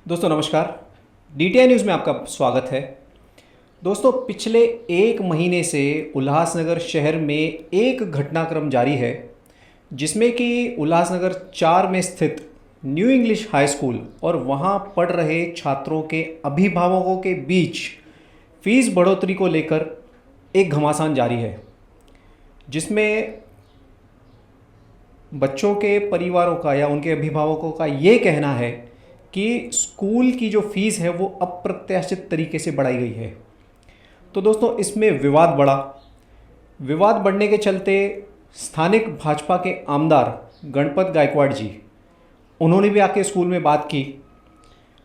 दोस्तों नमस्कार। DTI news में आपका स्वागत है। दोस्तों पिछले एक महीने से उल्लासनगर शहर में एक घटनाक्रम जारी है जिसमें कि उल्लासनगर 4 में स्थित न्यू इंग्लिश हाई स्कूल और वहां पढ़ रहे छात्रों के अभिभावकों के बीच फीस बढ़ोतरी को लेकर एक घमासान जारी है, जिसमें बच्चों के परिवारों का या उनके अभिभावकों का ये कहना है कि स्कूल की जो फीस है वो अप्रत्याशित तरीके से बढ़ाई गई है। तो दोस्तों इसमें विवाद बढ़ने के चलते स्थानिक भाजपा के आमदार गणपत गायकवाड़ जी, उन्होंने भी आके स्कूल में बात की,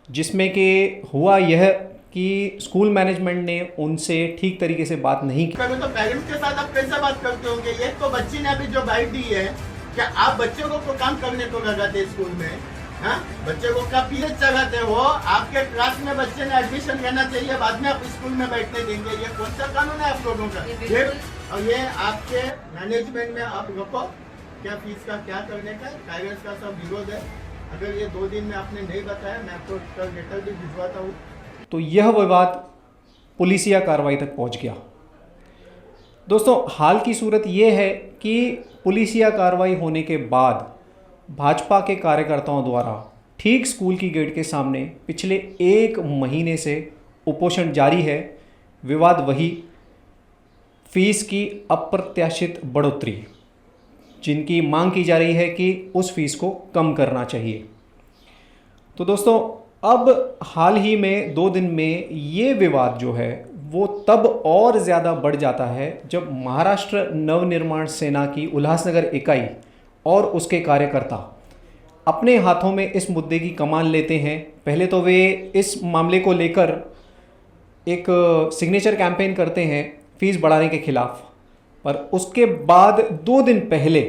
जिसमें कि हुआ यह कि स्कूल मैनेजमेंट ने उनसे ठीक तरीके से बात नहीं की। तो पेरेंट्स के साथ आप कैसे बात करते होंगे? ये तो बच्ची ने अभी जो बाइट दी है, क्या आप बच्चों को काम करने को लगाते स्कूल में? हाँ, बच्चे को क्या पीरियड चलाते हो? आपके क्लास में बच्चे ने एडमिशन लेना चाहिए, बाद में आप स्कूल में बैठने देंगे? ये कौन सा कानून है आप लोगों का? और ये आपके मैनेजमेंट में आप रखो क्या फीस का क्या करने का पेरेंट्स का सब विरोध है। अगर ये 2 दिन में आपने नहीं बताया, मैं आपको कल लेटर भी भिजवाता हूँ। तो यह विवाद पुलिसिया कार्रवाई तक पहुंच गया। दोस्तों हाल की सूरत यह है कि पुलिसिया कार्रवाई होने के बाद भाजपा के कार्यकर्ताओं द्वारा ठीक स्कूल की गेट के सामने पिछले एक महीने से उपोषण जारी है। विवाद वही फीस की अप्रत्याशित बढ़ोतरी, जिनकी मांग की जा रही है कि उस फीस को कम करना चाहिए। तो दोस्तों अब हाल ही में 2 दिन में ये विवाद जो है वो तब और ज़्यादा बढ़ जाता है जब महाराष्ट्र नवनिर्माण सेना की उल्लासनगर इकाई और उसके कार्यकर्ता अपने हाथों में इस मुद्दे की कमान लेते हैं। पहले तो वे इस मामले को लेकर एक सिग्नेचर कैंपेन करते हैं फीस बढ़ाने के खिलाफ, पर उसके बाद 2 दिन पहले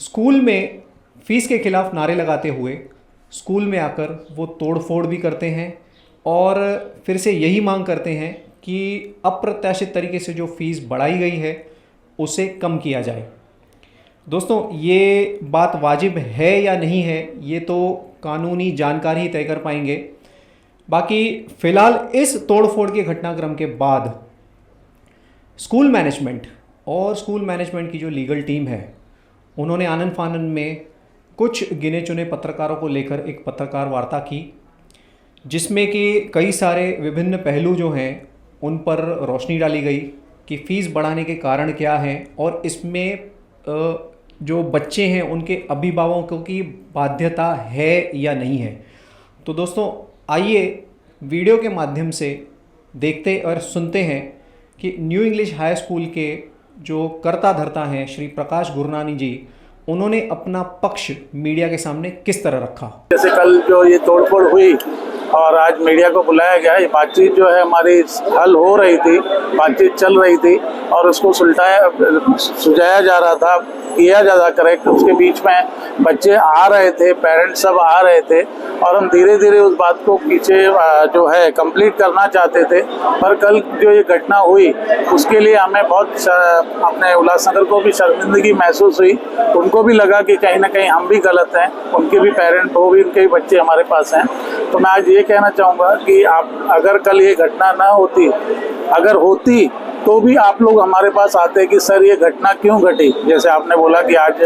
स्कूल में फीस के खिलाफ नारे लगाते हुए स्कूल में आकर वो तोड़फोड़ भी करते हैं और फिर से यही मांग करते हैं कि अप्रत्याशित तरीके से जो फीस बढ़ाई गई है उसे कम किया जाए। दोस्तों ये बात वाजिब है या नहीं है, ये तो कानूनी जानकार ही तय कर पाएंगे। बाकी फ़िलहाल इस तोड़फोड़ के घटनाक्रम के बाद स्कूल मैनेजमेंट की जो लीगल टीम है, उन्होंने आनन फानन में कुछ गिने चुने पत्रकारों को लेकर एक पत्रकार वार्ता की, जिसमें कि कई सारे विभिन्न पहलू जो हैं उन पर रोशनी डाली गई कि फ़ीस बढ़ाने के कारण क्या हैं और इसमें जो बच्चे हैं उनके अभिभावकों की बाध्यता है या नहीं है। तो दोस्तों आइए वीडियो के माध्यम से देखते और सुनते हैं कि न्यू इंग्लिश हाई स्कूल के जो कर्ता धर्ता हैं श्री प्रकाश गुरनानी जी, उन्होंने अपना पक्ष मीडिया के सामने किस तरह रखा। जैसे कल जो ये तोड़फोड़ हुई और आज मीडिया को बुलाया गया, ये बातचीत जो है हमारी हल हो रही थी, बातचीत चल रही थी और उसको सुलझाया जा रहा था, किया जा रहा करेक्ट। उसके बीच में बच्चे आ रहे थे, पेरेंट्स सब आ रहे थे और हम धीरे धीरे उस बात को पीछे जो है कंप्लीट करना चाहते थे। पर कल जो ये घटना हुई उसके लिए हमें बहुत अपने उल्लासनगर को भी शर्मिंदगी महसूस हुई। उनको भी लगा कि कहीं ना कहीं हम भी गलत हैं, उनके भी पेरेंट, वो भी उनके भी बच्चे हमारे पास हैं। तो मैं आज ये कहना चाहूँगा कि आप अगर कल ये घटना ना होती, अगर होती तो भी आप लोग हमारे पास आते कि सर ये घटना क्यों घटी। जैसे आपने बोला कि आज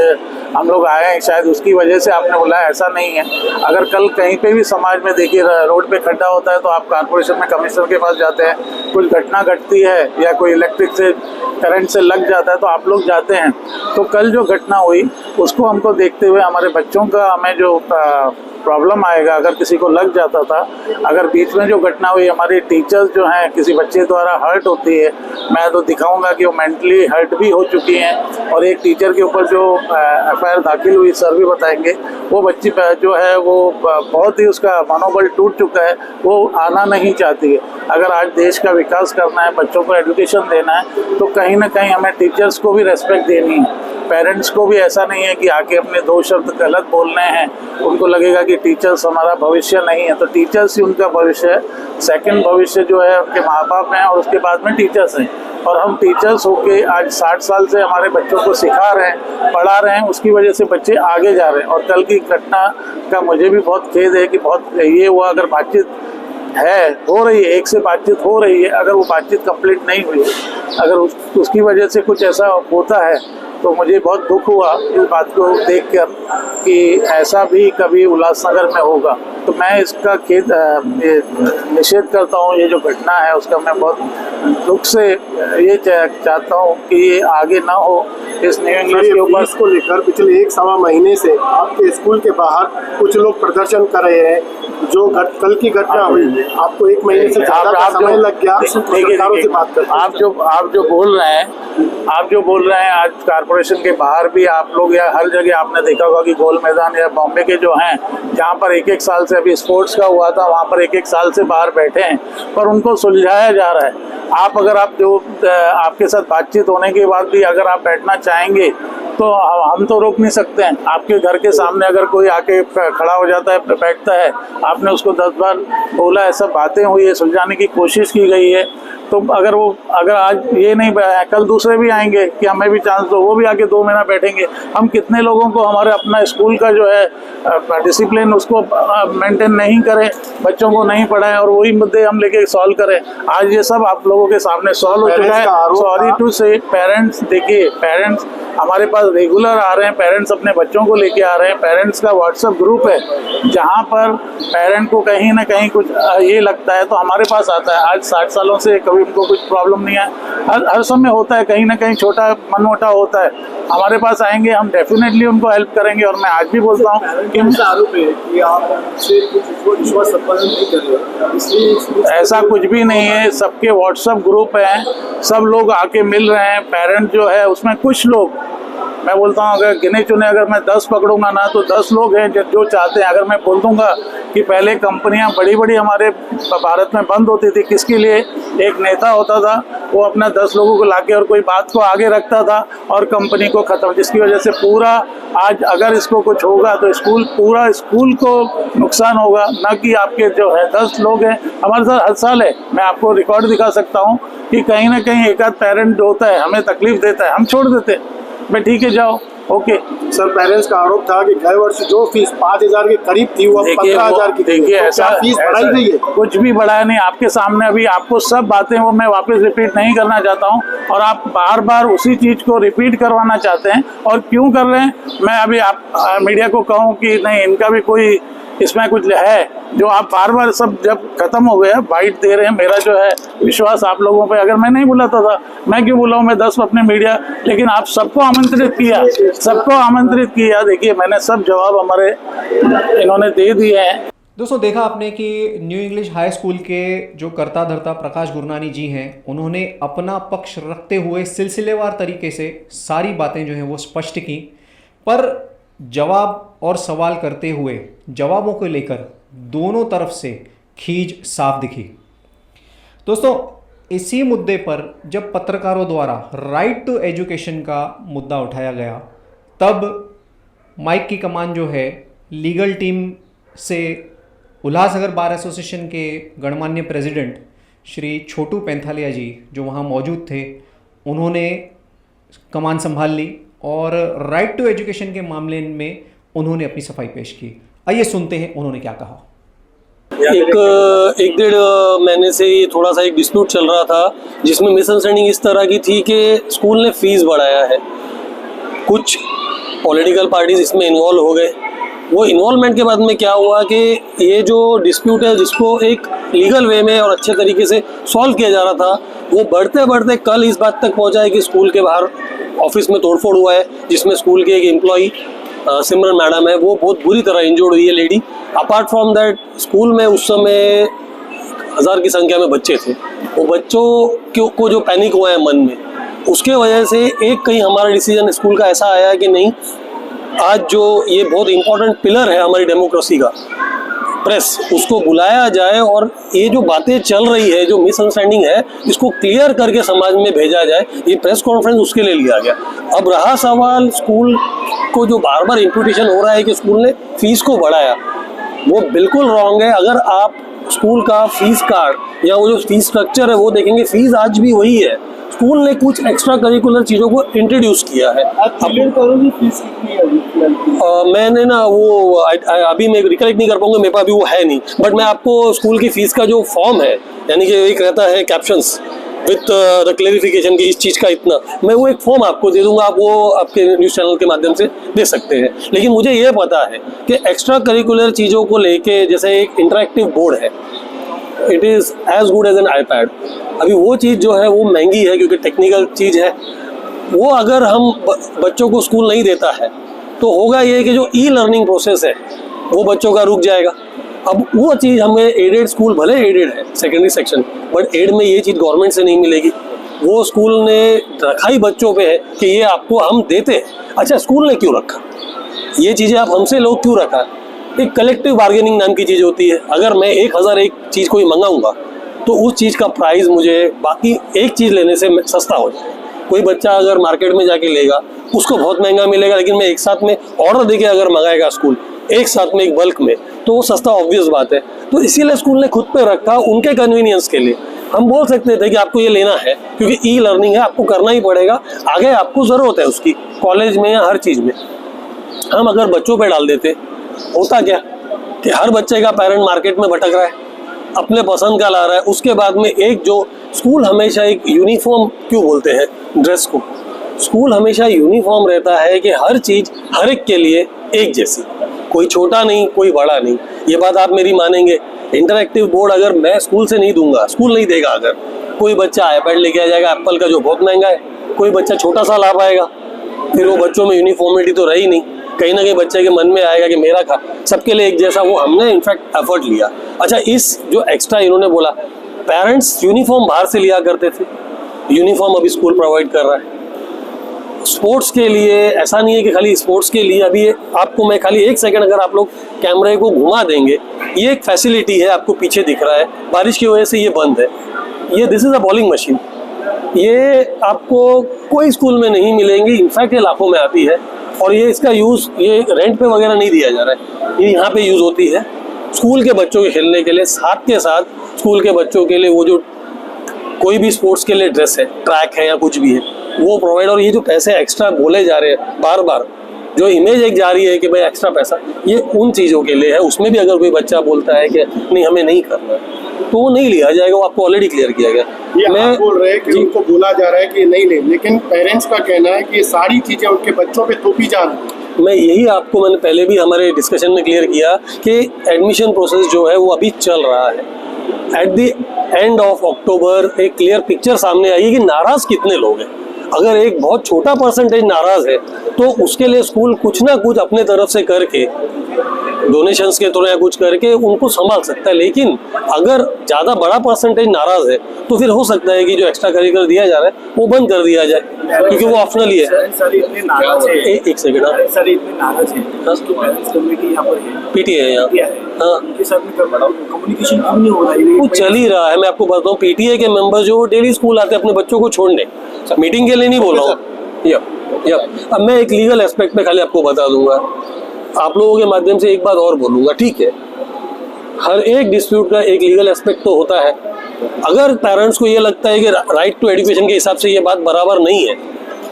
हम लोग आए हैं, शायद उसकी वजह से आपने बोला, ऐसा नहीं है। अगर कल कहीं पे भी समाज में देखिए रोड पे खड्डा होता है तो आप कॉर्पोरेशन में कमिश्नर के पास जाते हैं, कुछ घटना घटती है या कोई इलेक्ट्रिक से करंट से लग जाता है तो आप लोग जाते हैं। तो कल जो घटना हुई उसको हमको देखते हुए हमारे बच्चों का हमें जो प्रॉब्लम आएगा, अगर किसी को लग जाता था, अगर बीच में जो घटना हुई हमारे टीचर्स जो हैं किसी बच्चे द्वारा हर्ट होती है, मैं तो दिखाऊंगा कि वो मेंटली हर्ट भी हो चुकी हैं और एक टीचर के ऊपर जो FIR दाखिल हुई, सर भी बताएंगे, वो बच्ची जो है वो बहुत ही उसका मनोबल टूट चुका है, वो आना नहीं चाहती है। अगर आज देश का विकास करना है, बच्चों को एजुकेशन देना है तो कहीं ना कहीं हमें टीचर्स को भी रेस्पेक्ट देनी है। पेरेंट्स को भी ऐसा नहीं है कि आके अपने 2 शब्द गलत बोलने हैं, उनको लगेगा कि टीचर्स हमारा भविष्य नहीं है। तो टीचर्स ही उनका भविष्य है। सेकंड भविष्य जो है उनके माँ बाप हैं और उसके बाद में टीचर्स हैं। और हम टीचर्स होके आज 60 साल से हमारे बच्चों को सिखा रहे हैं, पढ़ा रहे हैं, उसकी वजह से बच्चे आगे जा रहे हैं। और कल की घटना का मुझे भी बहुत खेद है कि बहुत ये हुआ, अगर बातचीत हो रही है, एक से बातचीत हो रही है, अगर वो बातचीत कंप्लीट नहीं हुई, अगर उसकी वजह से कुछ ऐसा होता है तो मुझे बहुत दुख हुआ इस बात को देखकर कि ऐसा भी कभी उल्लासनगर में होगा। तो मैं इसका निषेध करता हूँ, ये जो घटना है उसका मैं बहुत दुख से ये चाहता हूँ कि ये आगे ना हो। इस न्यू इंग्लिश के ऊपर को लेकर पिछले 1-1.25 महीने से आपके स्कूल के बाहर कुछ लोग प्रदर्शन कर रहे हैं। जो कल की घटना हुई, आपको 1 महीने से ज़्यादा समय लग गया सरकारों से बात करते। आप जो बोल रहे हैं आज कॉर्पोरेशन के बाहर भी आप लोग या हर जगह आपने देखा होगा कि गोल मैदान या बॉम्बे के जो हैं, जहाँ पर 1-1 साल से अभी स्पोर्ट्स का हुआ था, वहाँ पर 1-1 साल से बाहर बैठे हैं, पर उनको सुलझाया जा रहा है। आपके साथ बातचीत होने के बाद भी अगर आप बैठना चाहेंगे तो हम तो रोक नहीं सकते हैं। आपके घर के सामने अगर कोई आके खड़ा हो जाता है, बैठता है, आपने उसको 10 बार बोला, ऐसा बातें हुई है, सुलझाने की कोशिश की गई है, तो अगर आज ये नहीं, कल दूसरे भी आएंगे कि हमें भी चांस दो, वो भी आके 2 महीना बैठेंगे। हम कितने लोगों को हमारे अपना स्कूल का जो है डिसिप्लिन उसको मेंटेन नहीं करें, बच्चों को नहीं पढ़ाएं और वही मुद्दे हम लेके सॉल्व करें। आज ये सब आप लोगों के सामने सॉल्व हो चुका है। सॉरी टू से पेरेंट्स, देखिए पेरेंट्स हमारे पास रेगुलर आ रहे हैं, पेरेंट्स अपने बच्चों को लेके आ रहे हैं। पेरेंट्स का व्हाट्सएप ग्रुप है जहाँ पर पेरेंट को कहीं ना कहीं कुछ ये लगता है तो हमारे पास आता है। आज 60 सालों से कभी उनको कुछ प्रॉब्लम नहीं है, हर समय होता है, कहीं ना कहीं छोटा मनमुटाव होता है, हमारे पास आएंगे, हम डेफिनेटली उनको हेल्प करेंगे। और मैं आज भी बोलता हूँ कि ऐसा कुछ भी नहीं है, सबके व्हाट्सएप ग्रुप हैं, सब लोग आके मिल रहे हैं। पेरेंट जो है उसमें कुछ लोग, मैं बोलता हूँ अगर गिने चुने अगर मैं 10 पकड़ूंगा ना तो 10 लोग हैं जो चाहते हैं। अगर मैं बोल दूंगा कि पहले कंपनियां बड़ी हमारे भारत में बंद होती थी, किसके लिए? एक नेता होता था, वो अपना 10 लोगों को लाके और कोई बात को आगे रखता था और कंपनी को ख़त्म, जिसकी वजह से पूरा आज अगर इसको कुछ होगा तो पूरा स्कूल को नुकसान होगा, ना कि आपके जो है 10 लोग हैं। हमारे साथ हर साल है, मैं आपको रिकॉर्ड दिखा सकता हूँ कि कहीं ना कहीं एक आध पेरेंट जो होता है हमें तकलीफ देता है, हम छोड़ देते हैं, मैं ठीक है जाओ ओके। सर पेरेंट्स का आरोप था कि गए वर्ष जो फीस 5,000 के करीब थी वो 15,000 की। देखिए ऐसा फीस बढ़ाई गई है? कुछ भी बढ़ाया नहीं, आपके सामने अभी आपको सब बातें वो मैं वापस रिपीट नहीं करना चाहता हूँ और आप बार बार उसी चीज़ को रिपीट करवाना चाहते हैं। और क्यों कर रहे हैं, मैं अभी आप मीडिया को कहूँ कि नहीं, इनका भी कोई इसमें कुछ है जो आप बार बार सब जब खत्म हो गया बाइट दे रहे हैं। मेरा जो है विश्वास आप लोगों पे, अगर मैं नहीं बुलाता था, मैं क्यों बुलाऊं, मैं 10 अपने मीडिया, लेकिन आप सबको आमंत्रित किया, देखिए मैंने सब जवाब हमारे इन्होंने दे दिए हैं। दोस्तों देखा आपने कि न्यू इंग्लिश हाई स्कूल के जो कर्ता धर्ता प्रकाश गुरनानी जी हैं, उन्होंने अपना पक्ष रखते हुए सिलसिलेवार तरीके से सारी बातें जो हैं वो स्पष्ट की, पर जवाब और सवाल करते हुए जवाबों को लेकर दोनों तरफ से खींच साफ दिखी। दोस्तों इसी मुद्दे पर जब पत्रकारों द्वारा राइट टू एजुकेशन का मुद्दा उठाया गया, तब माइक की कमान जो है लीगल टीम से उल्लासनगर बार एसोसिएशन के गणमान्य प्रेसिडेंट श्री छोटू पैंथालिया जी जो वहाँ मौजूद थे, उन्होंने कमान संभाल ली और राइट टू एजुकेशन के मामले में उन्होंने अपनी सफाई पेश की। आइए सुनते हैं उन्होंने क्या कहा। एक 1.5 महीने से ये थोड़ा सा एक डिस्प्यूट चल रहा था जिसमें मिसअंडरस्टैंडिंग इस तरह की थी कि स्कूल ने फीस बढ़ाया है, कुछ पॉलिटिकल पार्टीज इसमें इन्वॉल्व हो गए। वो इन्वॉल्वमेंट के बाद में क्या हुआ कि ये जो डिस्प्यूट है जिसको एक लीगल वे में और अच्छे तरीके से सॉल्व किया जा रहा था, वो बढ़ते बढ़ते कल इस बात तक पहुंचा है कि स्कूल के बाहर ऑफिस में तोड़फोड़ हुआ है, जिसमें स्कूल के एक एम्प्लॉई सिमरन मैडम है, वो बहुत बुरी तरह इंजर्ड हुई है lady. Apart from that school में उस समय 1000 की संख्या में बच्चे थे, वो बच्चों को जो पैनिक हुआ है मन में, उसके वजह से एक कहीं हमारा डिसीजन स्कूल का ऐसा आया कि नहीं, आज जो ये बहुत इंपॉर्टेंट पिलर है हमारी डेमोक्रेसी का, प्रेस, उसको बुलाया जाए और ये जो बातें चल रही है, जो मिसअंडरस्टैंडिंग है, इसको क्लियर करके समाज में भेजा जाए। ये प्रेस कॉन्फ्रेंस उसके लिए लिया गया। अब रहा सवाल स्कूल को जो बार बार इम्प्यूटेशन हो रहा है कि स्कूल ने फीस को बढ़ाया, वो बिल्कुल रॉन्ग है। अगर आप स्कूल का फीस कार्ड या वो जो फीस स्ट्रक्चर है वो देखेंगे, फीस आज भी वही है। स्कूल ने कुछ एक्स्ट्रा करिकुलर चीज़ों को इंट्रोड्यूस किया है। आप क्लियर करोगे फीस कितनी है अभी? मैंने ना वो अभी मैं रिकलेक्ट नहीं कर पाऊंगा, मेरे पास अभी वो है नहीं, बट मैं आपको स्कूल की फीस का जो फॉर्म है, यानी कि एक रहता है कैप्शंस विथ द क्लेरिफिकेशन की इस चीज़ का इतना, मैं वो एक फॉर्म आपको दे दूंगा, आप वो आपके न्यूज़ चैनल के माध्यम से दे सकते हैं। लेकिन मुझे ये पता है कि एक्स्ट्रा करिकुलर चीज़ों को लेके जैसे एक इंटरेक्टिव बोर्ड है, it is as good as an iPad. अभी वो चीज़ जो है वो महंगी है क्योंकि टेक्निकल चीज़ है, वो अगर हम बच्चों को स्कूल नहीं देता है तो होगा ये कि जो ई लर्निंग प्रोसेस है वो बच्चों का रुक जाएगा। अब वो चीज़ हमें एडेड स्कूल, भले एडेड है सेकेंडरी सेक्शन, बट एड में ये चीज़ गवर्नमेंट से नहीं मिलेगी। वो स्कूल ने रखा ही बच्चों पे है कि ये आपको हम देते हैं। अच्छा, स्कूल ने क्यों रखा ये चीज़ें, आप हमसे लोग क्यों रखा? एक कलेक्टिव बार्गेनिंग नाम की चीज़ होती है। अगर मैं 1000 एक चीज़ कोई मंगाऊंगा तो उस चीज़ का प्राइस मुझे बाकी एक चीज़ लेने से सस्ता हो जाए। कोई बच्चा अगर मार्केट में जाके लेगा उसको बहुत महंगा मिलेगा, लेकिन मैं एक साथ में ऑर्डर देके अगर मंगाएगा स्कूल एक साथ में एक बल्क में तो वो सस्ता, ऑब्वियस बात है। तो इसीलिए स्कूल ने खुद पे रखा उनके कन्वीनियंस के लिए। हम बोल सकते थे कि आपको ये लेना है क्योंकि ई लर्निंग है, आपको करना ही पड़ेगा, आगे आपको ज़रूरत है उसकी, कॉलेज में या हर चीज़ में। हम अगर बच्चों पे डाल देते, होता क्या कि हर बच्चे का पेरेंट मार्केट में भटक रहा है, अपने पसंद का ला रहा है। उसके बाद में एक जो स्कूल हमेशा एक यूनिफॉर्म क्यों बोलते हैं ड्रेस को, स्कूल हमेशा यूनिफॉर्म रहता है कि हर चीज़ हर एक के लिए एक जैसी, कोई छोटा नहीं कोई बड़ा नहीं। ये बात आप मेरी मानेंगे। इंटरैक्टिव बोर्ड अगर मैं स्कूल से नहीं दूंगा, स्कूल नहीं देगा, अगर कोई बच्चा आईपैड लेके आ जाएगा एप्पल का जो बहुत महंगा है, कोई बच्चा छोटा सा ला पाएगा, फिर वो बच्चों में यूनिफॉर्मिटी तो रही नहीं। कहीं ना कहीं बच्चे के मन में आएगा कि मेरा खा सबके लिए एक जैसा, वो हमने इनफैक्ट एफर्ट लिया। अच्छा, इस जो एक्स्ट्रा इन्होंने बोला, पेरेंट्स यूनिफॉर्म बाहर से लिया करते थे, यूनिफॉर्म अभी स्कूल प्रोवाइड कर रहा है। स्पोर्ट्स के लिए ऐसा नहीं है कि खाली स्पोर्ट्स के लिए, अभी आपको मैं खाली एक सेकंड अगर आप लोग कैमरे को घुमा देंगे, ये एक फैसिलिटी है आपको पीछे दिख रहा है, बारिश की वजह से ये बंद है, ये this is a bowling machine. ये आपको कोई स्कूल में नहीं मिलेंगी, इनफैक्ट ये लाखों में आती है। और ये इसका यूज़ ये रेंट पे वगैरह नहीं दिया जा रहा है, ये यहाँ पे यूज़ होती है स्कूल के बच्चों के खेलने के लिए। साथ के साथ स्कूल के बच्चों के लिए वो जो कोई भी स्पोर्ट्स के लिए ड्रेस है, ट्रैक है या कुछ भी है, वो प्रोवाइड। और ये जो पैसे एक्स्ट्रा बोले जा रहे हैं बार बार, जो इमेज एक जा रही है कि भाई एक्स्ट्रा पैसा, ये उन चीज़ों के लिए है। उसमें भी अगर कोई बच्चा बोलता है कि नहीं हमें नहीं करना तो वो नहीं लिया जाएगा, वो आपको ऑलरेडी क्लियर किया गया। मैं बोल रहे हैं कि उनको बोला जा रहा है कि नहीं ले, लेकिन पेरेंट्स का कहना है कि ये सारी चीज़ें उनके बच्चों पे थोपी जा रही है। मैं यही आपको मैंने पहले भी हमारे डिस्कशन में क्लियर किया कि एडमिशन प्रोसेस जो है वो अभी चल रहा है। At the end of October एक क्लियर पिक्चर सामने आई कि नाराज़ कितने लोग हैं। अगर एक बहुत छोटा परसेंटेज नाराज़ है तो उसके लिए स्कूल कुछ ना कुछ अपने तरफ से करके, डोनेशंस के थ्रू या कुछ करके उनको संभाल सकता है। लेकिन अगर ज़्यादा बड़ा परसेंटेज नाराज़ है तो फिर हो सकता है कि जो एक्स्ट्रा करिकुलर दिया जा रहा है वो बंद कर दिया जाए, क्योंकि वो ऑप्शनल ही है। सर इतने नाराज है, एक सेकंड, सर इतने नाराज है, पेरेंट्स कमेटी यहाँ पर है, पीटीए है यहाँ, हाँ, उनके साथ में कम्युनिकेशन क्यों नहीं हो रहा है? वो चल ही रहा है। मैं आपको बताता हूँ, पीटीए के मेंबर जो डेली स्कूल आते हैं अपने बच्चों को छोड़ने, मीटिंग के लिए नहीं बोल रहा हूँ। अब मैं एक लीगल एस्पेक्ट पे खाली आपको बता दूंगा, आप लोगों के माध्यम से एक बात और बोलूँगा, ठीक है, हर एक डिस्प्यूट का एक लीगल एस्पेक्ट तो होता है। अगर पेरेंट्स को ये लगता है कि राइट टू एजुकेशन के हिसाब से ये बात बराबर नहीं है,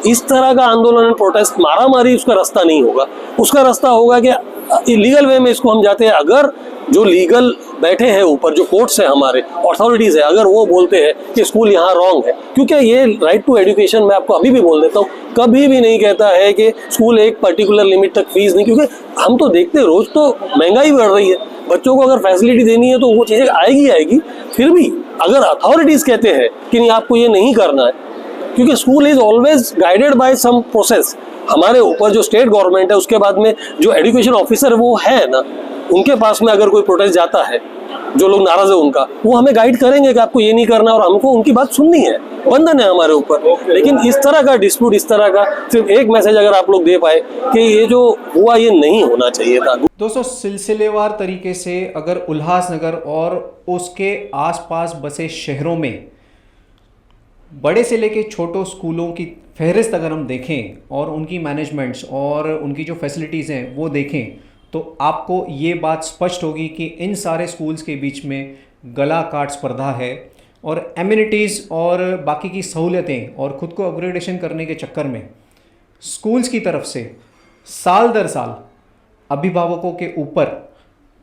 इस तरह का आंदोलन, प्रोटेस्ट, मारामारी उसका रास्ता नहीं होगा। उसका रास्ता होगा कि लीगल वे में इसको हम जाते हैं। अगर जो लीगल बैठे हैं ऊपर, जो कोर्ट्स है हमारे, अथॉरिटीज़ है, अगर वो बोलते हैं कि स्कूल यहाँ रॉन्ग है, क्योंकि ये राइट टू एजुकेशन मैं आपको अभी भी बोल देता हूँ, कभी भी नहीं कहता है कि स्कूल एक पर्टिकुलर लिमिट तक फीस नहीं, क्योंकि हम तो देखते हैं रोज़ तो महंगाई बढ़ रही है। बच्चों को अगर फैसिलिटी देनी है तो वो चीज़ें आएगी। फिर भी अगर अथॉरिटीज़ कहते हैं कि नहीं आपको ये नहीं करना है, क्योंकि school is always guided by some process. हमारे ऊपर जो स्टेट गवर्नमेंट है, उसके बाद में जो एजुकेशन ऑफिसर वो है ना, उनके पास में अगर कोई प्रोटेस्ट जाता है, जो लोग नाराज है उनका, वो हमें गाइड करेंगे कि आपको ये नहीं करना, और हमको उनकी बात सुननी है, बंधन है हमारे ऊपर। लेकिन इस तरह का डिस्प्यूट, इस तरह का सिर्फ एक मैसेज अगर आप लोग दे पाए कि ये जो हुआ ये नहीं होना चाहिए था। दोस्तों, सिलसिलेवार तरीके से अगर उल्लासनगर और उसके आसपास बसे शहरों में बड़े से लेके छोटों स्कूलों की फहरिस्त अगर हम देखें और उनकी मैनेजमेंट्स और उनकी जो फैसिलिटीज़ हैं वो देखें, तो आपको ये बात स्पष्ट होगी कि इन सारे स्कूल्स के बीच में गला काट स्पर्धा है। और एमिनिटीज़ और बाकी की सहूलियतें और ख़ुद को अपग्रेडेशन करने के चक्कर में स्कूल्स की तरफ से साल दर साल अभिभावकों के ऊपर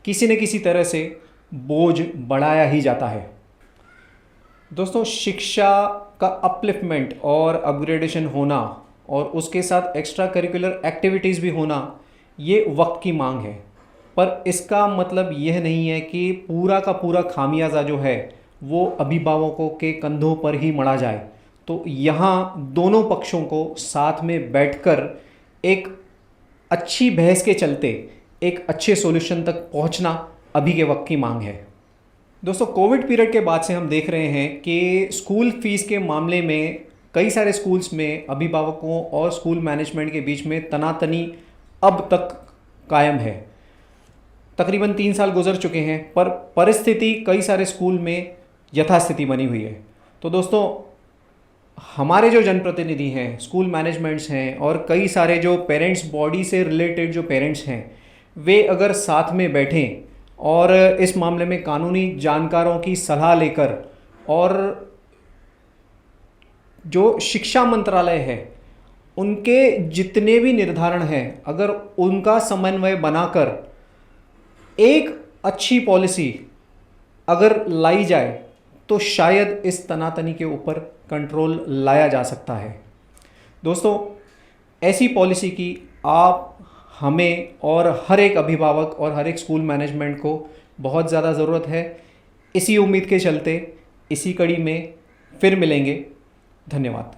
किसी न किसी तरह से बोझ बढ़ाया ही जाता है। दोस्तों, शिक्षा का अपलिफ्टमेंट और अपग्रेडेशन होना और उसके साथ एक्स्ट्रा करिकुलर एक्टिविटीज़ भी होना ये वक्त की मांग है, पर इसका मतलब यह नहीं है कि पूरा का पूरा खामियाजा जो है वो अभिभावकों के कंधों पर ही मढ़ा जाए। तो यहाँ दोनों पक्षों को साथ में बैठकर एक अच्छी बहस के चलते एक अच्छे सॉल्यूशन तक पहुँचना अभी के वक्त की मांग है। दोस्तों, कोविड पीरियड के बाद से हम देख रहे हैं कि स्कूल फीस के मामले में कई सारे स्कूल्स में अभिभावकों और स्कूल मैनेजमेंट के बीच में तनातनी अब तक कायम है। तकरीबन 3 साल गुजर चुके हैं, पर परिस्थिति कई सारे स्कूल में यथास्थिति बनी हुई है। तो दोस्तों, हमारे जो जनप्रतिनिधि हैं, स्कूल मैनेजमेंट्स हैं और कई सारे जो पेरेंट्स बॉडी से रिलेटेड जो पेरेंट्स हैं, वे अगर साथ में बैठें और इस मामले में कानूनी जानकारों की सलाह लेकर और जो शिक्षा मंत्रालय है उनके जितने भी निर्धारण हैं, अगर उनका समन्वय बनाकर एक अच्छी पॉलिसी अगर लाई जाए तो शायद इस तनातनी के ऊपर कंट्रोल लाया जा सकता है। दोस्तों, ऐसी पॉलिसी की आप, हमें और हर एक अभिभावक और हर एक स्कूल मैनेजमेंट को बहुत ज़्यादा ज़रूरत है। इसी उम्मीद के चलते इसी कड़ी में फिर मिलेंगे। धन्यवाद।